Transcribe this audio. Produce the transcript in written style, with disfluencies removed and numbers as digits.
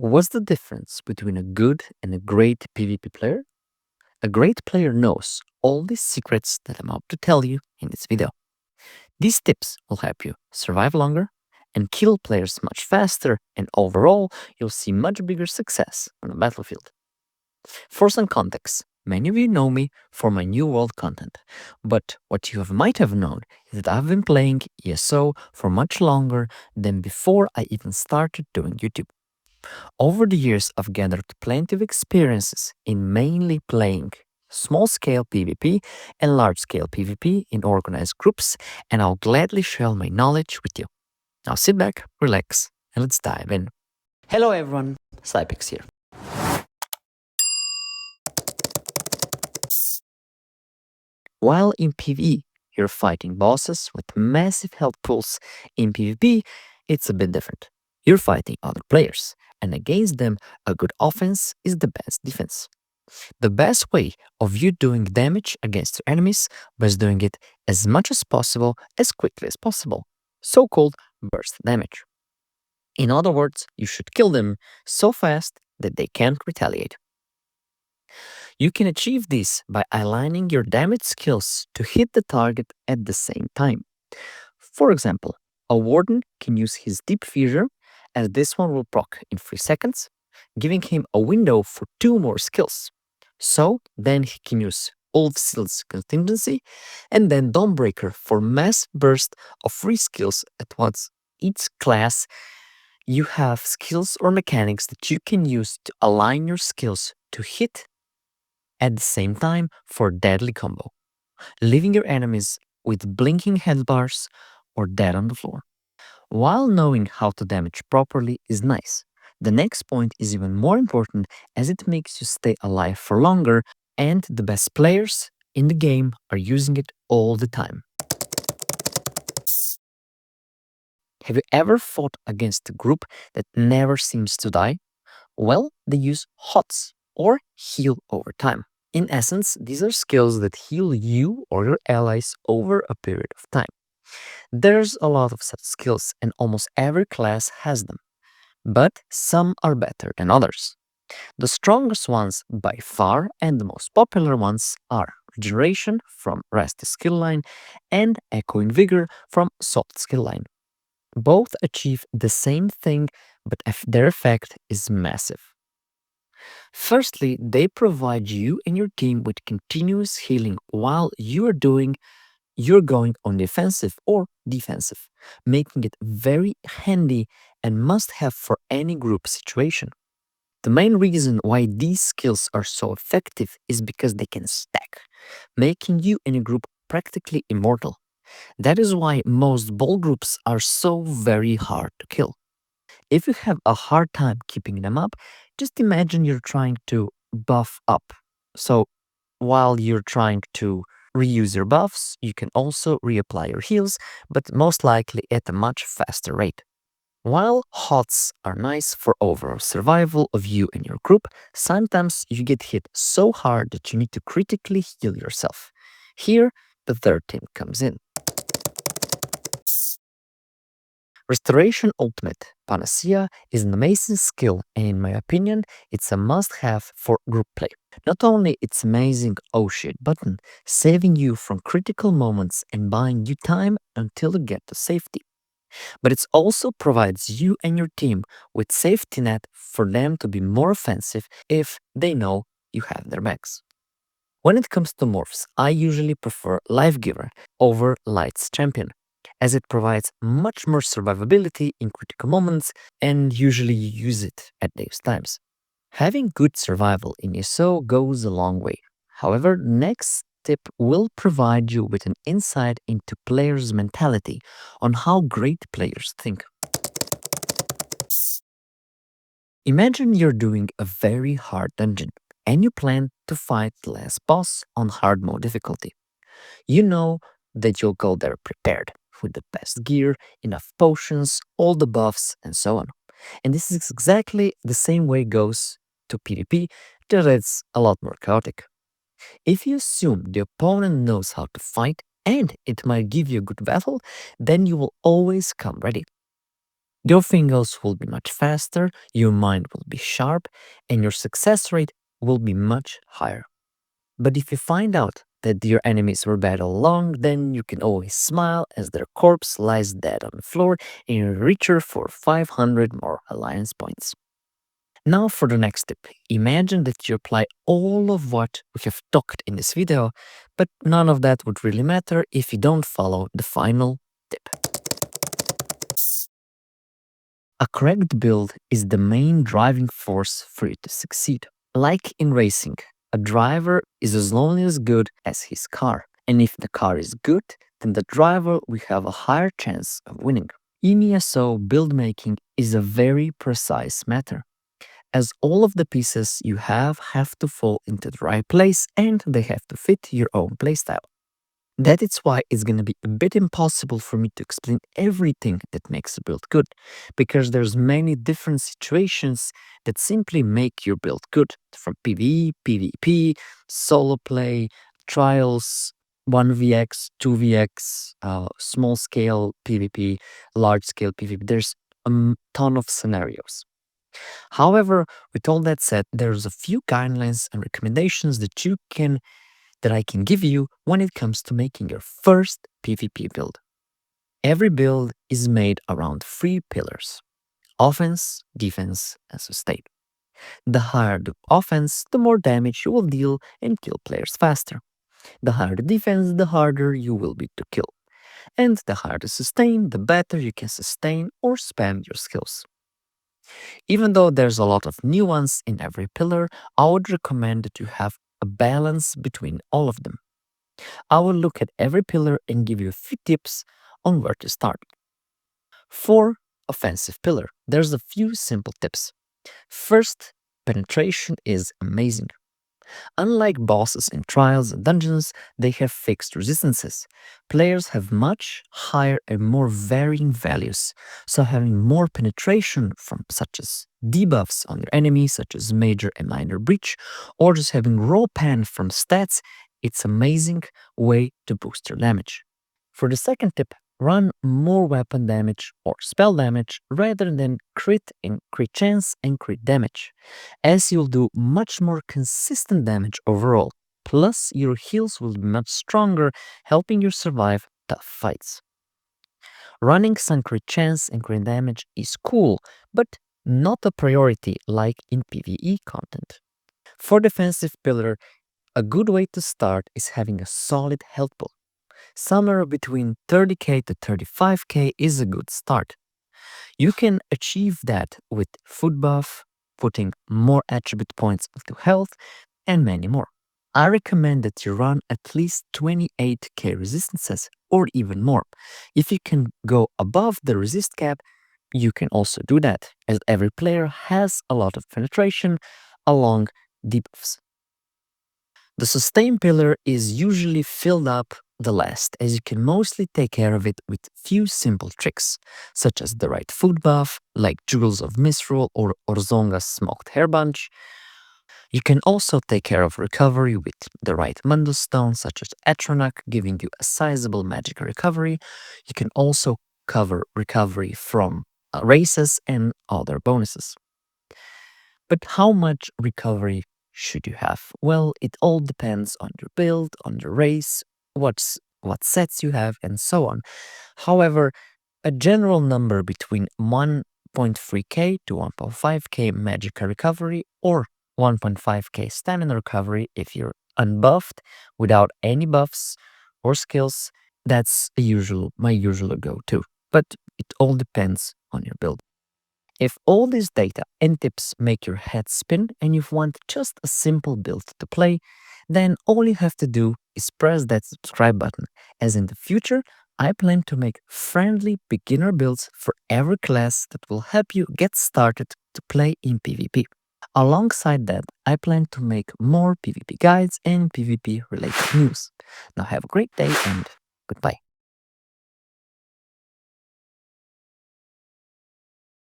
What's the difference between a good and a great PvP player? A great player knows all the secrets that I'm about to tell you in this video. These tips will help you survive longer and kill players much faster, and overall, you'll see much bigger success on the battlefield. For some context, many of you know me for my New World content, but what you might have known is that I've been playing ESO for much longer than before I even started doing YouTube. Over the years, I've gathered plenty of experiences in mainly playing small-scale PvP and large-scale PvP in organized groups, and I'll gladly share my knowledge with you. Now sit back, relax, and let's dive in. Hello everyone, Sayphex here. While in PvE, you're fighting bosses with massive health pools, in PvP, it's a bit different. You're fighting other players, and against them, a good offense is the best defense. The best way of you doing damage against your enemies was doing it as much as possible, as quickly as possible, so-called burst damage. In other words, you should kill them so fast that they can't retaliate. You can achieve this by aligning your damage skills to hit the target at the same time. For example, a warden can use his deep fissure, as this one will proc in 3 seconds, giving him a window for 2 more skills. So then he can use Wolf Seal's contingency and then Dawnbreaker for mass burst of 3 skills at once. Each class you have skills or mechanics that you can use to align your skills to hit at the same time for a deadly combo, leaving your enemies with blinking health bars or dead on the floor. While knowing how to damage properly is nice, the next point is even more important as it makes you stay alive for longer, and the best players in the game are using it all the time. Have you ever fought against a group that never seems to die? Well, they use HOTS, or heal over time. In essence, these are skills that heal you or your allies over a period of time. There's a lot of such skills and almost every class has them, but some are better than others. The strongest ones by far and the most popular ones are Regeneration from Rusty skill line and Echoing Vigor from Salt skill line. Both achieve the same thing, but their effect is massive. Firstly, they provide you and your team with continuous healing while you're going on the offensive or defensive, making it very handy and must have for any group situation. The main reason why these skills are so effective is because they can stack, making you in a group practically immortal. That is why most ball groups are so very hard to kill. If you have a hard time keeping them up, just imagine you're trying to buff up. So while you're trying to reuse your buffs, you can also reapply your heals, but most likely at a much faster rate. While HOTS are nice for overall survival of you and your group, sometimes you get hit so hard that you need to critically heal yourself. Here, the third tip comes in. Restoration Ultimate Panacea is an amazing skill, and in my opinion, it's a must-have for group play. Not only its amazing oh shit button, saving you from critical moments and buying you time until you get to safety, but it also provides you and your team with safety net for them to be more offensive if they know you have their backs. When it comes to morphs, I usually prefer Life Giver over Light's Champion, as it provides much more survivability in critical moments and usually you use it at those times. Having good survival in ESO goes a long way. However, next tip will provide you with an insight into players' mentality on how great players think. Imagine you're doing a very hard dungeon and you plan to fight the last boss on hard mode difficulty. You know that you'll go there prepared with the best gear, enough potions, all the buffs, and so on. And this is exactly the same way it goes to PvP, just it's a lot more chaotic. If you assume the opponent knows how to fight and it might give you a good battle, then you will always come ready. Your fingers will be much faster, your mind will be sharp, and your success rate will be much higher. But if you find out that your enemies were bad all along, then you can always smile as their corpse lies dead on the floor and you reach her for 500 more alliance points. Now for the next tip. Imagine that you apply all of what we have talked in this video, but none of that would really matter if you don't follow the final tip. A correct build is the main driving force for you to succeed. Like in racing, a driver is as only as good as his car. And if the car is good, then the driver will have a higher chance of winning. In ESO, build making is a very precise matter, as all of the pieces you have to fall into the right place and they have to fit your own playstyle. That is why it's going to be a bit impossible for me to explain everything that makes a build good, because there's many different situations that simply make your build good, from PvE, PvP, solo play, trials, 1vx, 2vx, small scale PvP, large scale PvP. There's a ton of scenarios. However, with all that said, there's a few guidelines and recommendations that I can give you when it comes to making your first PvP build. Every build is made around 3 pillars: offense, defense, and sustain. The higher the offense, the more damage you will deal and kill players faster. The higher the defense, the harder you will be to kill. And the higher the sustain, the better you can sustain or spam your skills. Even though there's a lot of nuance in every pillar, I would recommend that you have a balance between all of them. I will look at every pillar and give you a few tips on where to start. For offensive pillar, there's a few simple tips. First, penetration is amazing. Unlike bosses in trials and dungeons, they have fixed resistances. Players have much higher and more varying values, so having more penetration from such as debuffs on your enemy, such as major and minor breach, or just having raw pen from stats, it's an amazing way to boost your damage. For the second tip, run more weapon damage or spell damage rather than crit and crit chance and crit damage, as you'll do much more consistent damage overall. Plus, your heals will be much stronger, helping you survive tough fights. Running some crit chance and crit damage is cool, but not a priority like in PvE content. For defensive pillar, a good way to start is having a solid health pool. Somewhere between 30k to 35k is a good start. You can achieve that with food buff, putting more attribute points into health, and many more. I recommend that you run at least 28k resistances or even more. If you can go above the resist cap, you can also do that, as every player has a lot of penetration along debuffs. The sustain pillar is usually filled up the last, as you can mostly take care of it with few simple tricks, such as the right food buff, like Jewels of Misrule or Orzonga's Smoked Hair Bunch. You can also take care of recovery with the right Mundus Stone, such as Atronach, giving you a sizable magic recovery. You can also cover recovery from races and other bonuses. But how much recovery should you have? Well, it all depends on your build, on your race, what sets you have, and so on. However, a general number between 1.3k to 1.5k magic recovery or 1.5k stamina recovery if you're unbuffed without any buffs or skills, that's my usual go-to. But it all depends on your build. If all this data and tips make your head spin and you want just a simple build to play, then all you have to do is press that subscribe button, as in the future I plan to make friendly beginner builds for every class that will help you get started to play in PvP. Alongside that, I plan to make more PvP guides and PvP related news. Now have a great day and goodbye.